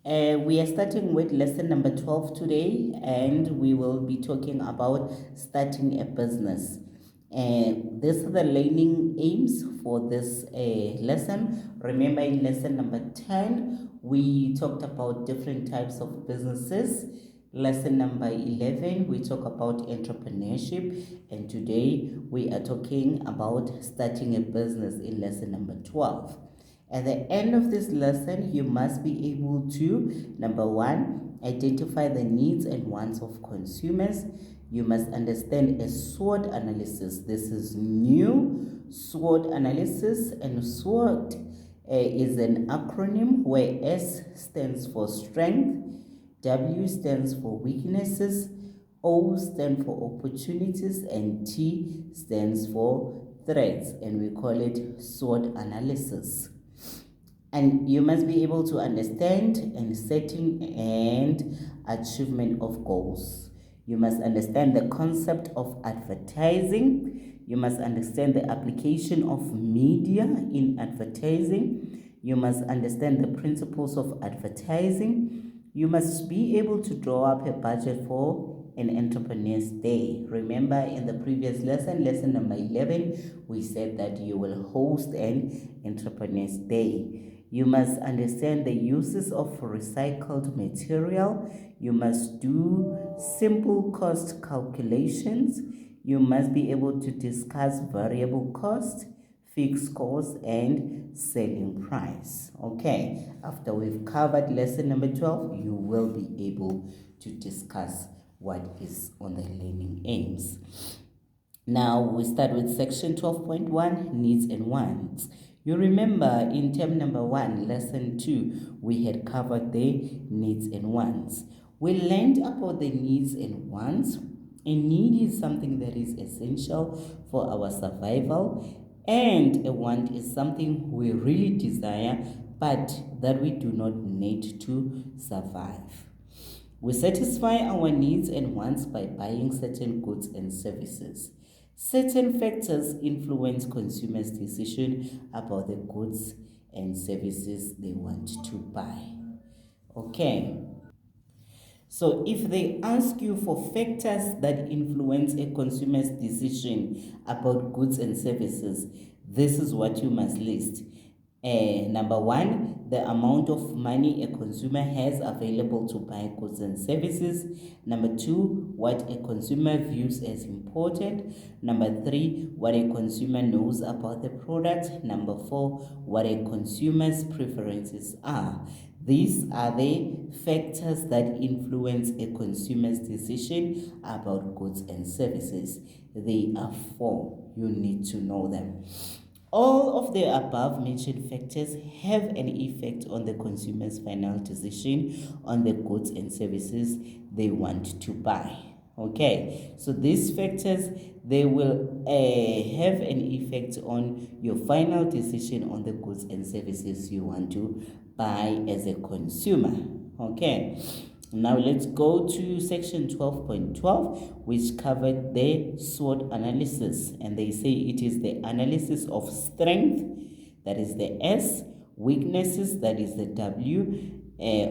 We are starting with lesson number 12 today, and we will be talking about starting a business. These are the learning aims for this lesson. Remember, in lesson number 10, we talked about different types of businesses. Lesson number 11, we talk about entrepreneurship, and today we are talking about starting a business in lesson number 12. At the end of this lesson, you must be able to, number one, identify the needs and wants of consumers. You must understand a SWOT analysis. This is new, SWOT analysis, and SWOT is an acronym where S stands for strength, W stands for weaknesses, O stands for opportunities, and T stands for threats, and we call it SWOT analysis. And you must be able to understand and setting and achievement of goals. You must understand the concept of advertising. You must understand the application of media in advertising. You must understand the principles of advertising. You must be able to draw up a budget for an entrepreneur's day. Remember, in the previous lesson, lesson number 11, we said that you will host an entrepreneur's day. You must understand the uses of recycled material. You must do simple cost calculations. You must be able to discuss variable cost, fixed cost, and selling price. Okay, after we've covered lesson number 12, you will be able to discuss what is on the learning aims. Now we start with section 12.1, needs and wants. You remember in term number 1, lesson 2, we had covered the needs and wants. We learned about the needs and wants. A need is something that is essential for our survival, and a want is something we really desire but that we do not need to survive. We satisfy our needs and wants by buying certain goods and services. Certain factors influence consumers' decision about the goods and services they want to buy. Okay. So if they ask you for factors that influence a consumer's decision about goods and services, this is what you must list. Number 1, the amount of money a consumer has available to buy goods and services. Number 2, what a consumer views as important. Number 3, what a consumer knows about the product. Number 4, what a consumer's preferences are. These are the factors that influence a consumer's decision about goods and services. They are 4. You need to know them. All of the above mentioned factors have an effect on the consumer's final decision on the goods and services they want to buy. Okay, so these factors, they will have an effect on your final decision on the goods and services you want to buy as a consumer. Okay, now let's go to section 12.12, which covered the SWOT analysis, and they say it is the analysis of strength, that is the S, weaknesses, that is the W,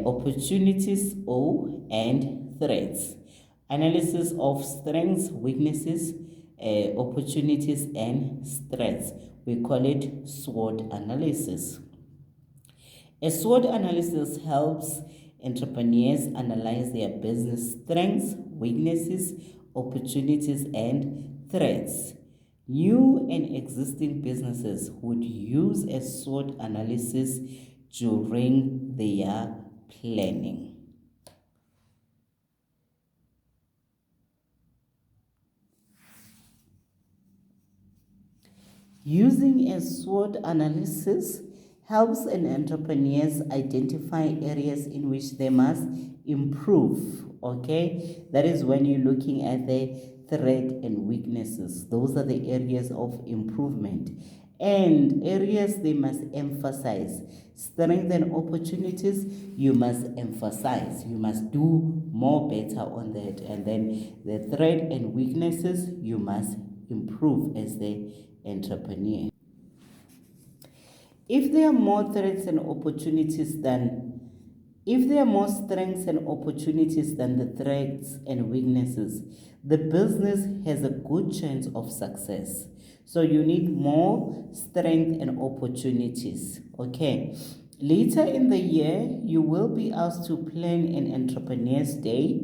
opportunities, O, and threats. Analysis of strengths, weaknesses, opportunities, and threats. We call it SWOT analysis. A SWOT analysis helps entrepreneurs analyze their business strengths, weaknesses, opportunities, and threats. New and existing businesses would use a SWOT analysis during their planning. Using a SWOT analysis helps an entrepreneurs identify areas in which they must improve. Okay, that is when you're looking at the threat and weaknesses. Those are the areas of improvement and areas they must emphasize. Strength and opportunities, you must emphasize. You must do more better on that. And then the threat and weaknesses, you must improve as the entrepreneur. If there are more threats and opportunities than If there are more strengths and opportunities than the threats and weaknesses, the business has a good chance of success. So you need more strength and opportunities. Okay. Later in the year, you will be asked to plan an entrepreneur's day,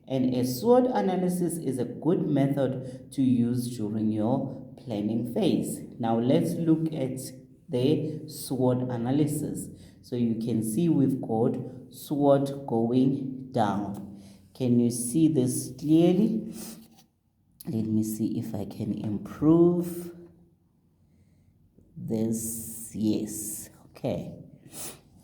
and a SWOT analysis is a good method to use during your planning phase. Now let's look at the SWOT analysis. So you can see we've got SWOT going down. Can you see this clearly? Let me see if I can improve this. Yes. Okay.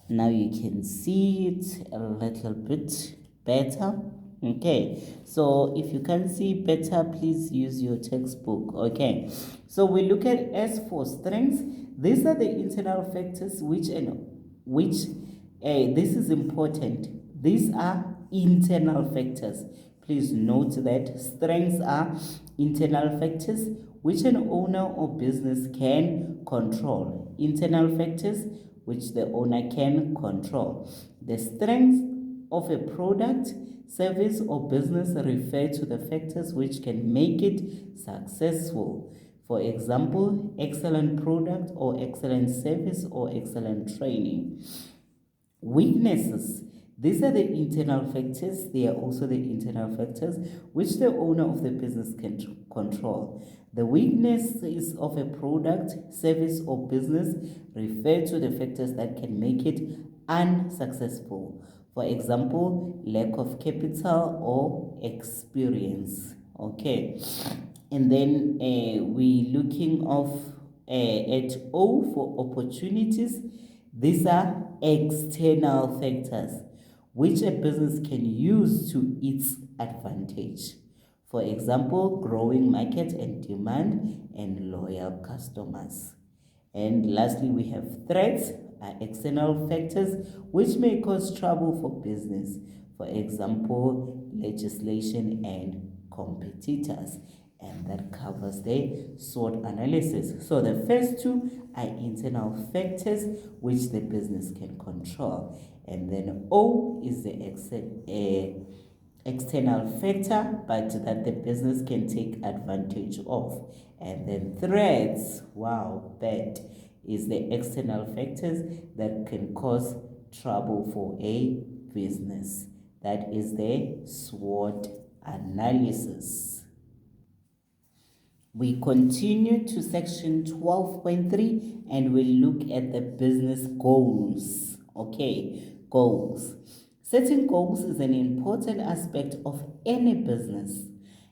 Now you can see it a little bit better. Okay, so if you can see better, please use your textbook. Okay, so we look at as for strengths. These are the internal factors which this is important. These are internal factors. Please note that strengths are internal factors which an owner or business can control. Internal factors which the owner can control. The strengths of a product, service, or business refer to the factors which can make it successful. For example, excellent product or excellent service or excellent training. Weaknesses. These are the internal factors. They are also the internal factors which the owner of the business can control. The weaknesses of a product, service, or business refer to the factors that can make it unsuccessful. For example, lack of capital or experience. Okay. And then we looking at O for opportunities. These are external factors which a business can use to its advantage. For example, growing market and demand and loyal customers. And lastly, we have threats are external factors which may cause trouble for business. For example, legislation and competitors. And that covers the SWOT analysis. So the first two are internal factors which the business can control. And then O is the external factor, but that the business can take advantage of. And then threats, wow, bad, is the external factors that can cause trouble for a business. That is the SWOT analysis. We continue to section 12.3 and we look at the business goals. Okay, goals. Setting goals is an important aspect of any business.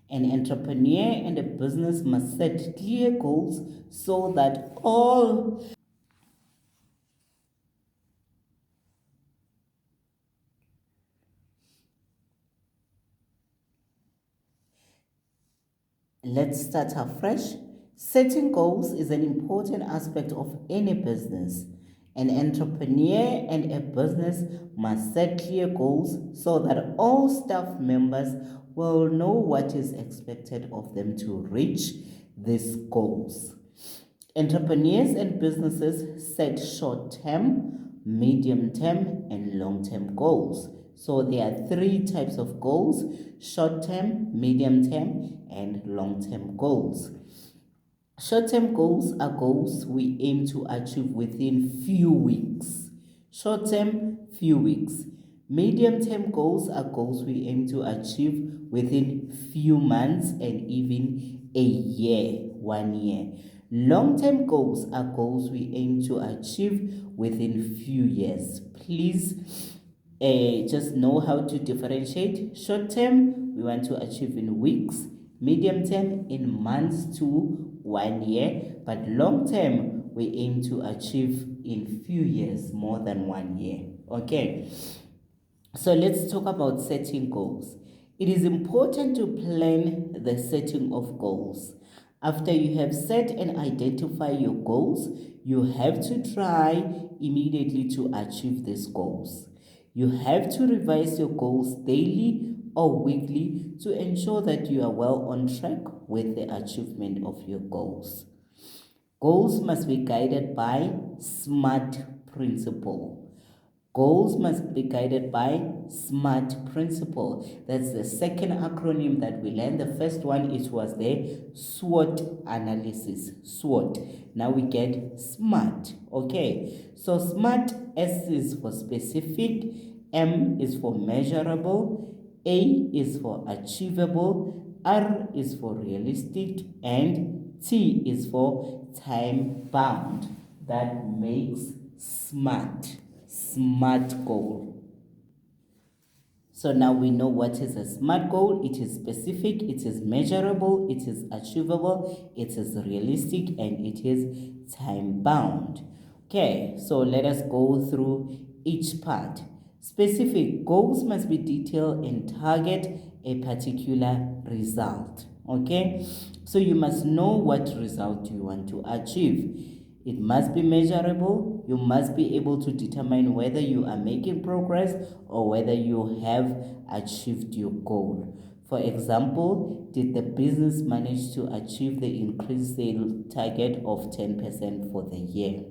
An entrepreneur and a business must set clear goals so that all Let's start afresh. Setting goals is an important aspect of any business. An entrepreneur and a business must set clear goals so that all staff members will know what is expected of them to reach these goals. Entrepreneurs and businesses set short-term, medium-term, and long-term goals. So there are three types of goals: short-term, medium-term, and long-term goals. Short-term goals are goals we aim to achieve within few weeks. Short-term, few weeks. Medium-term goals are goals we aim to achieve within few months and even a year, 1 year. Long-term goals are goals we aim to achieve within few years. Please just know how to differentiate. Short term, we want to achieve in weeks. Medium term, in months to 1 year. But long term, we aim to achieve in few years, more than 1 year. Okay. So let's talk about setting goals. It is important to plan the setting of goals. After you have set and identify your goals, you have to try immediately to achieve these goals. You have to revise your goals daily or weekly to ensure that you are well on track with the achievement of your goals. Goals must be guided by SMART principle. Goals must be guided by SMART principle. That's the second acronym that we learned. The first one, it was the SWOT analysis. SWOT. Now we get SMART. Okay. So SMART, S is for specific, M is for measurable, A is for achievable, R is for realistic, and T is for time bound. That makes SMART. SMART goal. So now we know what is a SMART goal. It is specific, it is measurable, it is achievable, it is realistic, and it is time bound. Okay, so let us go through each part. Specific goals must be detailed and target a particular result. Okay, so you must know what result you want to achieve. It must be measurable. You must be able to determine whether you are making progress or whether you have achieved your goal. For example, did the business manage to achieve the increased sales target of 10% for the year?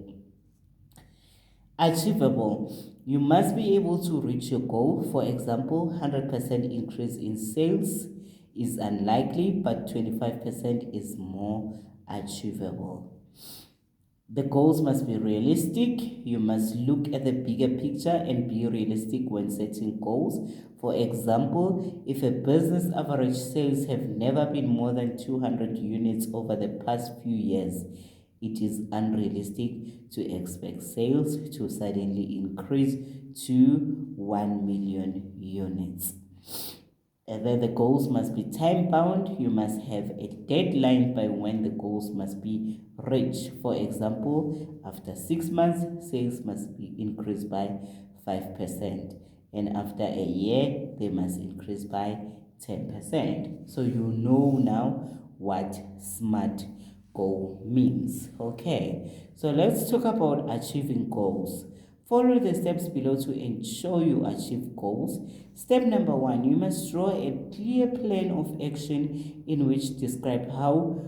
Achievable. You must be able to reach your goal. For example, 100% increase in sales is unlikely, but 25% is more achievable. The goals must be realistic. You must look at the bigger picture and be realistic when setting goals. For example, if a business average sales have never been more than 200 units over the past few years, it is unrealistic to expect sales to suddenly increase to 1 million units. And then the goals must be time bound. You must have a deadline by when the goals must be reached. For example, after 6 months, sales must be increased by 5%. And after a year, they must increase by 10%. So you know now what SMART goal means. Okay, so let's talk about achieving goals. Follow the steps below to ensure you achieve goals. Step number 1, you must draw a clear plan of action in which describe how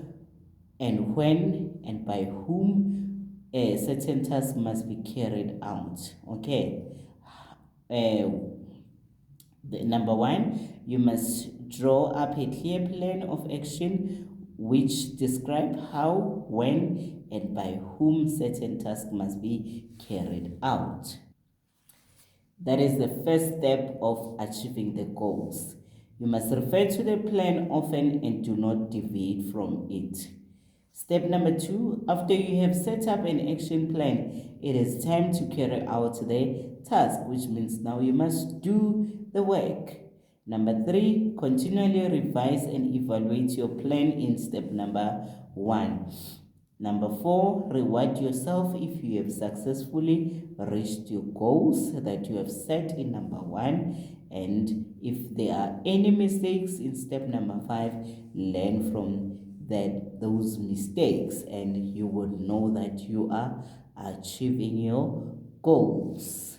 and when and by whom a certain task must be carried out. Okay. Number 1, you must draw up a clear plan of action which describe how, when, and by whom certain tasks must be carried out. That is the first step of achieving the goals. You must refer to the plan often and do not deviate from it. Step number 2, after you have set up an action plan, it is time to carry out the task, which means now you must do the work. Number 3, continually revise and evaluate your plan in step number 1. Number 4, reward yourself if you have successfully reached your goals that you have set in number 1. And if there are any mistakes in step number 5, learn from those mistakes, and you will know that you are achieving your goals.